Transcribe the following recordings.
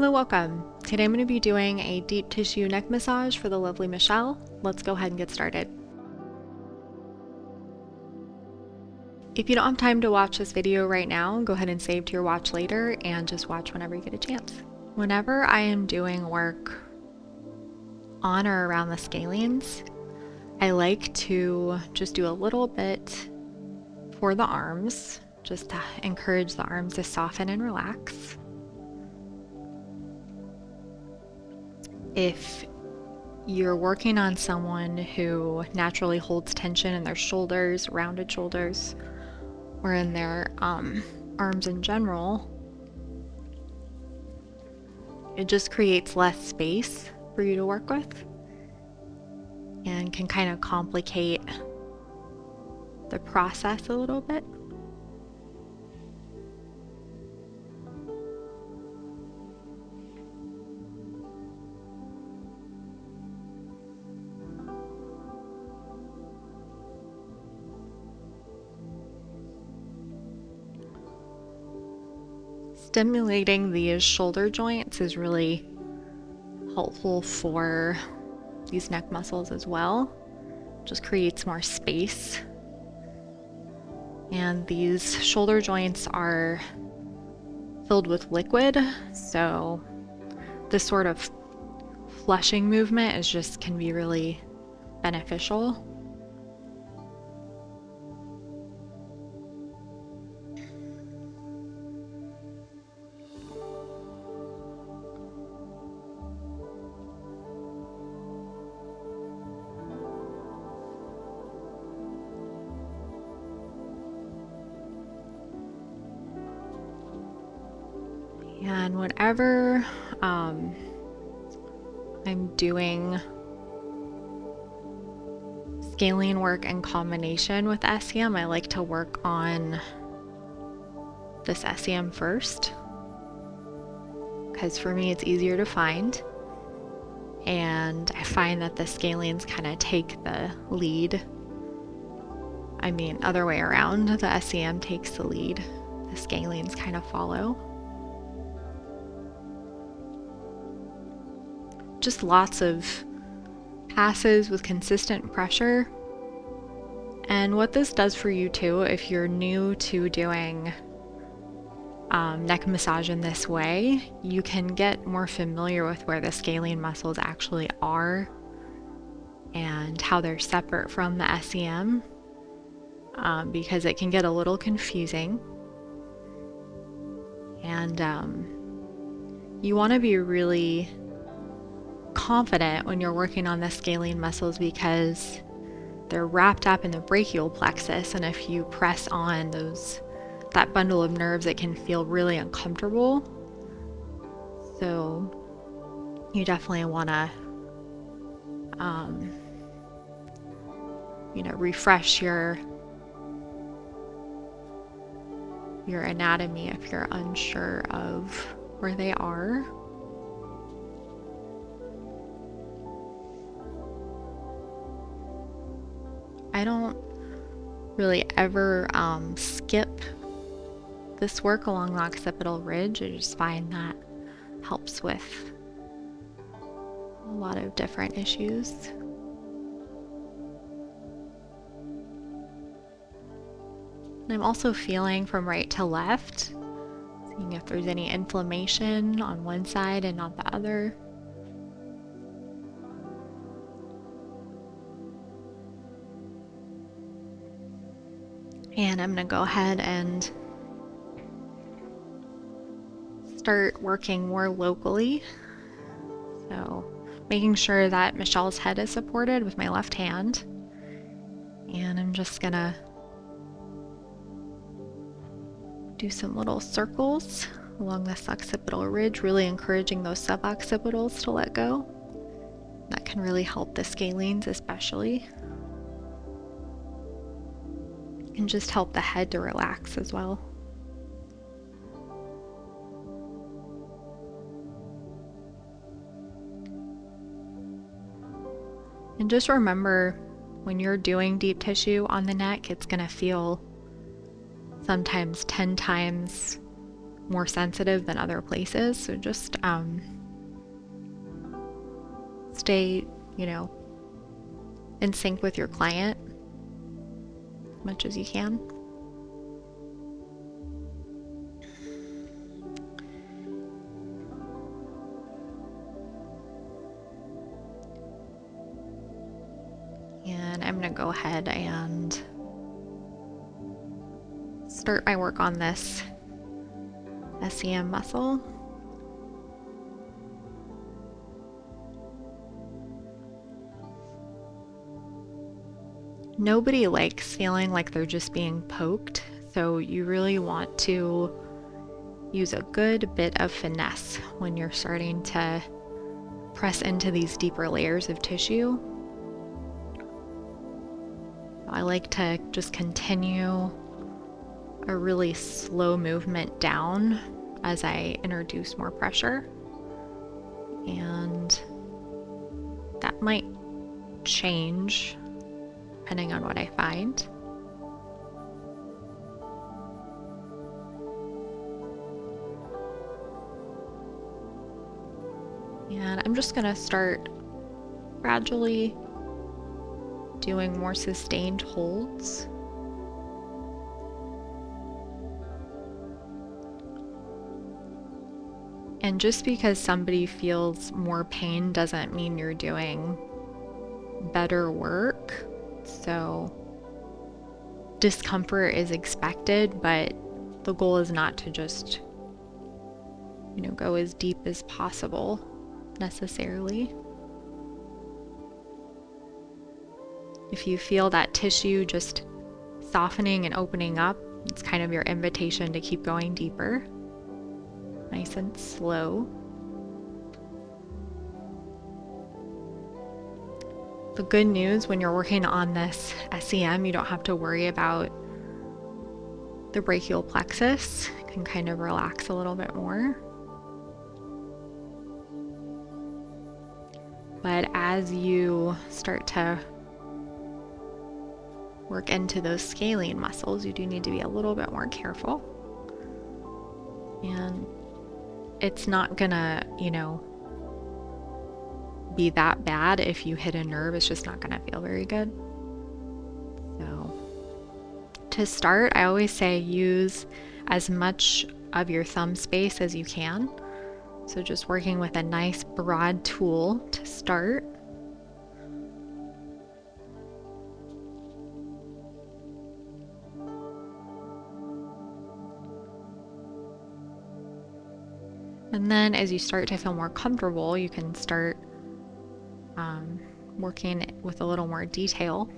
Hello, welcome. Today I'm going to be doing a deep tissue neck massage for the lovely Michelle. Let's go ahead and get started. If you don't have time to watch this video right now, go ahead and save to your watch later and just watch whenever you get a chance. Whenever I am doing work on or around the scalenes, I like to just do a little bit for the arms, just to encourage the arms to soften and relax. If you're working on someone who naturally holds tension in their shoulders, rounded shoulders, or in their arms in general, it just creates less space for you to work with and can kind of complicate the process a little bit. Stimulating these shoulder joints is really helpful for these neck muscles as well. Just creates more space. And these shoulder joints are filled with liquid, so this sort of flushing movement can be really beneficial. And whenever I'm doing scalene work in combination with SEM, I like to work on this SEM first, because for me it's easier to find, and I find that the scalenes kind of take the lead. I mean, other way around, the SEM takes the lead, the scalenes kind of follow. Just lots of passes with consistent pressure. And what this does for you too, if you're new to doing neck massage in this way, you can get more familiar with where the scalene muscles actually are and how they're separate from the SEM, because it can get a little confusing. And you want to be really confident when you're working on the scalene muscles, because they're wrapped up in the brachial plexus, and if you press on that bundle of nerves, it can feel really uncomfortable. So you definitely want to refresh your anatomy if you're unsure of where they are. I don't really ever skip this work along the occipital ridge. I just find that helps with a lot of different issues. And I'm also feeling from right to left, seeing if there's any inflammation on one side and not the other. And I'm going to go ahead and start working more locally. So making sure that Michelle's head is supported with my left hand. And I'm just going to do some little circles along this occipital ridge, really encouraging those suboccipitals to let go. That can really help the scalenes especially. And just help the head to relax as well. And just remember, when you're doing deep tissue on the neck, it's going to feel sometimes 10 times more sensitive than other places. So just stay, in sync with your client as much as you can. And I'm going to go ahead and start my work on this SEM muscle. Nobody likes feeling like they're just being poked, so you really want to use a good bit of finesse when you're starting to press into these deeper layers of tissue. I like to just continue a really slow movement down as I introduce more pressure, and that might change depending on what I find. And I'm just going to start gradually doing more sustained holds. And just because somebody feels more pain doesn't mean you're doing better work. So discomfort is expected, but the goal is not to just, go as deep as possible necessarily. If you feel that tissue just softening and opening up, it's kind of your invitation to keep going deeper. Nice and slow. The good news when you're working on this SEM, you don't have to worry about the brachial plexus. You can kind of relax a little bit more. But as you start to work into those scalene muscles, you do need to be a little bit more careful. And it's not gonna, be that bad if you hit a nerve. It's just not gonna feel very good. So to start, I always say use as much of your thumb space as you can. So just working with a nice broad tool to start. And then as you start to feel more comfortable, you can start working with a little more detail.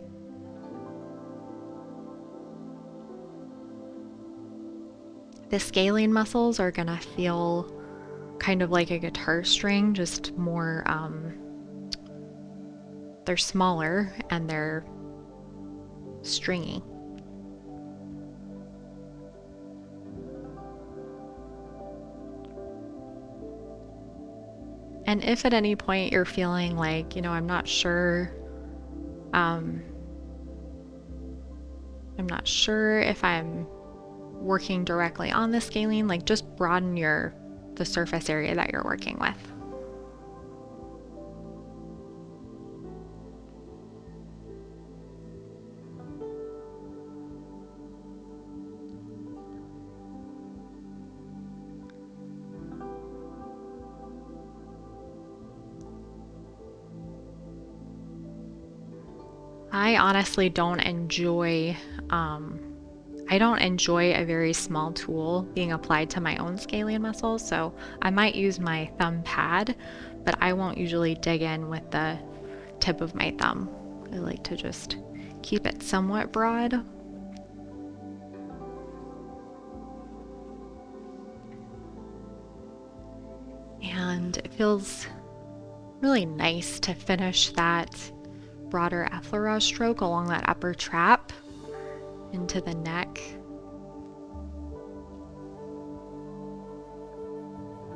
The scalene muscles are going to feel kind of like a guitar string, just more, they're smaller and they're stringy. And if at any point you're feeling like, I'm not sure if I'm working directly on the scalene, like just broaden the surface area that you're working with. I honestly don't enjoy a very small tool being applied to my own scalene muscles, so I might use my thumb pad, but I won't usually dig in with the tip of my thumb. I like to just keep it somewhat broad. And it feels really nice to finish that broader effleurage stroke along that upper trap into the neck.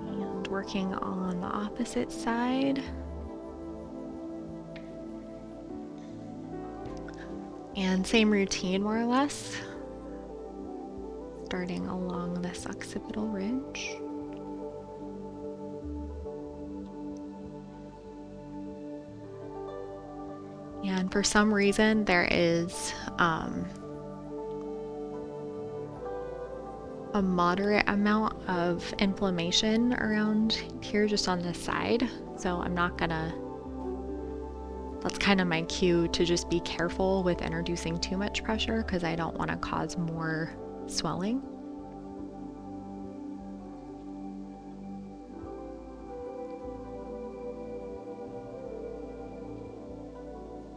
And working on the opposite side. And same routine more or less. starting along this occipital ridge. And for some reason, there is a moderate amount of inflammation around here, just on this side. So I'm not gonna, that's kind of my cue to just be careful with introducing too much pressure, because I don't want to cause more swelling.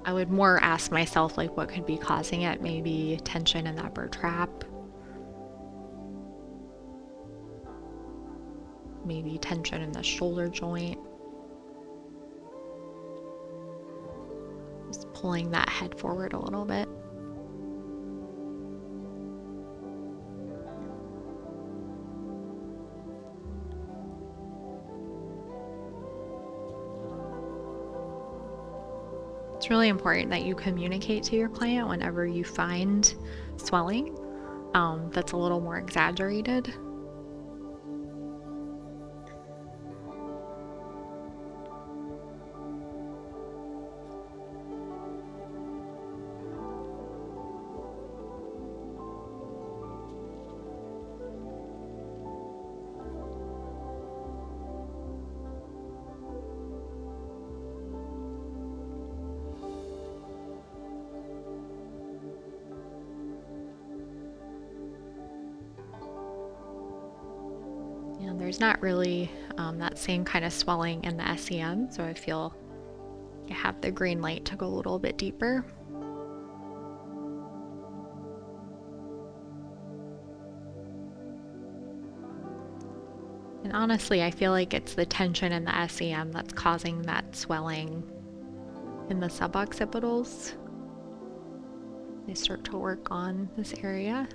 I would more ask myself, like, what could be causing it? Maybe tension in the upper trap. Maybe tension in the shoulder joint. Just pulling that head forward a little bit. It's really important that you communicate to your client whenever you find swelling that's a little more exaggerated. There's not really that same kind of swelling in the SEM, so I feel I have the green light to go a little bit deeper. And honestly, I feel like it's the tension in the SEM that's causing that swelling in the suboccipitals. They start to work on this area.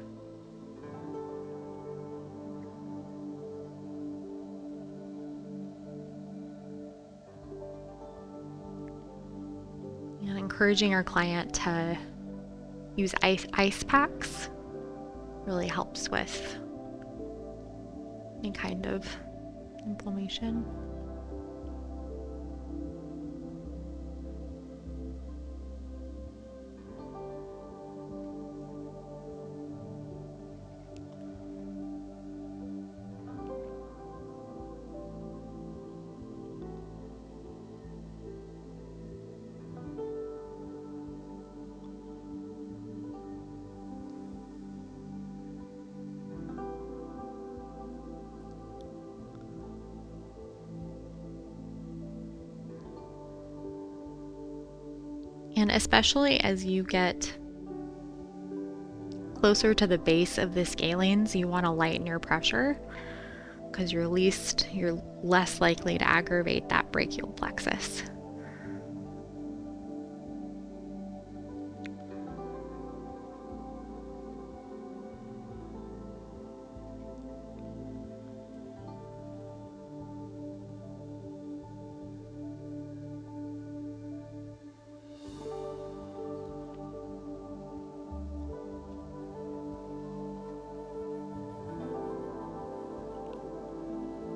And encouraging our client to use ice packs really helps with any kind of inflammation. And especially as you get closer to the base of the scalenes, you want to lighten your pressure, because you're less likely to aggravate that brachial plexus.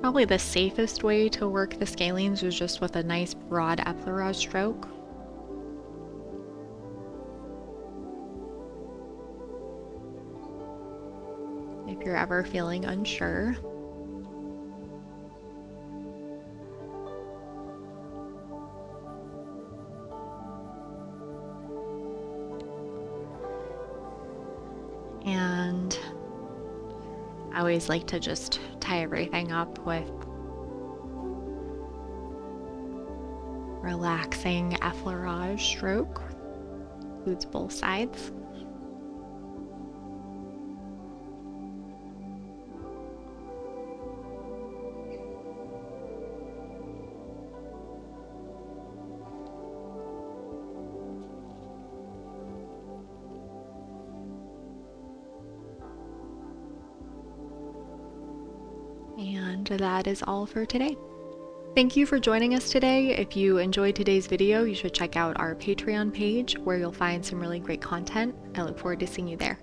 Probably the safest way to work the scalenes is just with a nice broad effleurage stroke. If you're ever feeling unsure. And I always like to just tie everything up with relaxing effleurage stroke. Includes both sides. And that is all for today. Thank you for joining us today. If you enjoyed today's video, you should check out our Patreon page where you'll find some really great content. I look forward to seeing you there.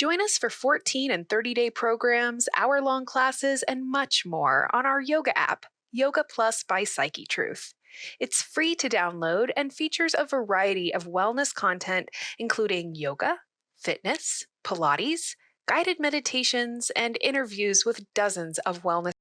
Join us for 14 and 30-day programs, hour-long classes, and much more on our yoga app, Yoga Plus by PsycheTruth. It's free to download and features a variety of wellness content, including yoga, fitness, Pilates, guided meditations, and interviews with dozens of wellness